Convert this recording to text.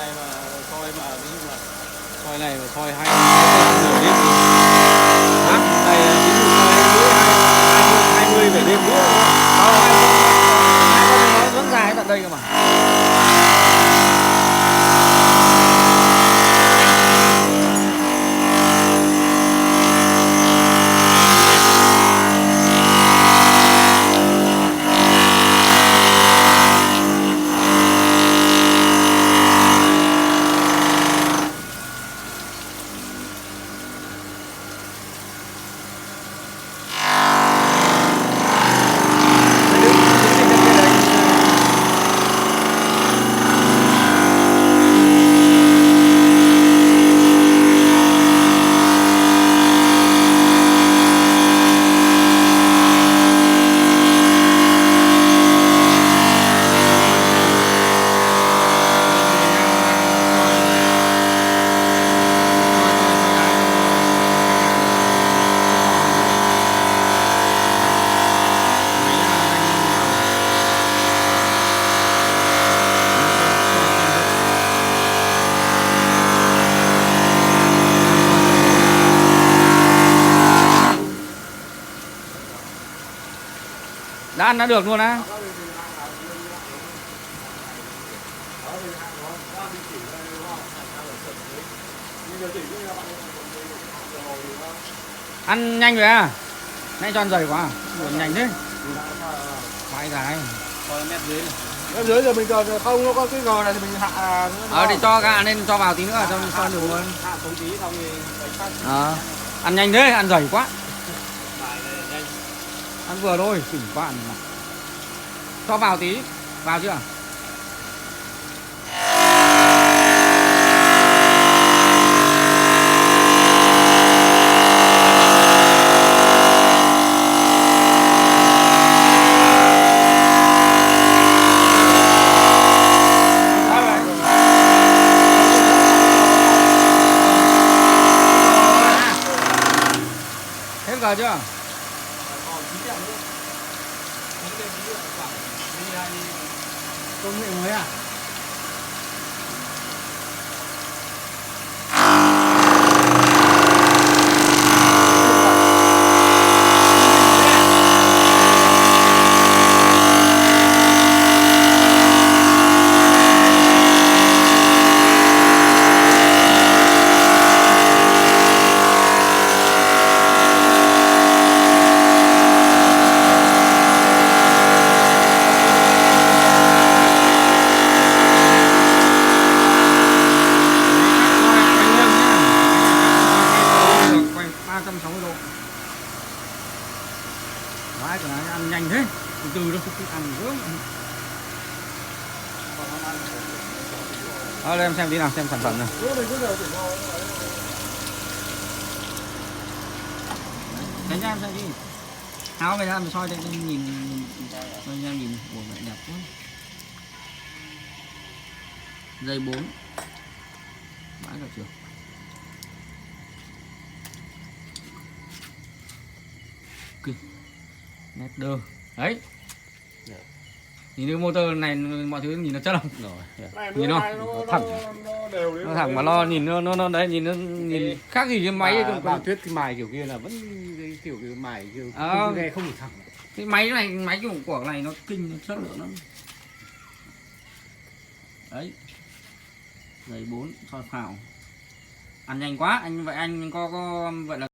này mà soi mà ví dụ là soi này mà soi hai nửa đêm này ví dụ soi hai mươi về đêm nữa nó vẫn dài tận đây cơ mà. Đã ăn đã được luôn á. Ăn nhanh rồi à? Nãy cho ăn dày quá à? Nhanh thế. Phải dài. soi mét dưới này. Mét dưới giờ mình còn không nó có cái gò này thì mình hạ. Thì cho gà lên cho vào tí nữa cho soi được luôn. Hạ xuống tí xong thì đánh phát. Ăn nhanh thế, ăn dày quá. Bài này nhanh. Ăn vừa thôi, chỉnh bạn. Cho vào tí, vào chưa? Hết giờ chưa? Công nghệ mới à? Vãi cả ăn nhanh thế, từ từ đâu không ăn gớm. Đây em xem tí nào, xem sản phẩm nào. Thấy nha em xem đi. Tháo về ra mình soi đây nhìn cho anh em nhìn. Ủa mẹ đẹp quá. Dây 4. Vãi cả trường. Kinh. Nét đơ đấy, nhìn cái motor này mọi thứ nhìn nó chất không rồi, nhìn không nó thẳng mà lo nhìn nó đấy, nhìn khác gì cái máy Bảo Tuyết cái mài kiểu kia là vẫn kiểu cái mài kiểu nghe không được thẳng. cái máy này, máy của này nó kinh, nó chất lượng lắm đấy. Giày 4 soi phào, ăn nhanh quá anh, vậy anh có vậy là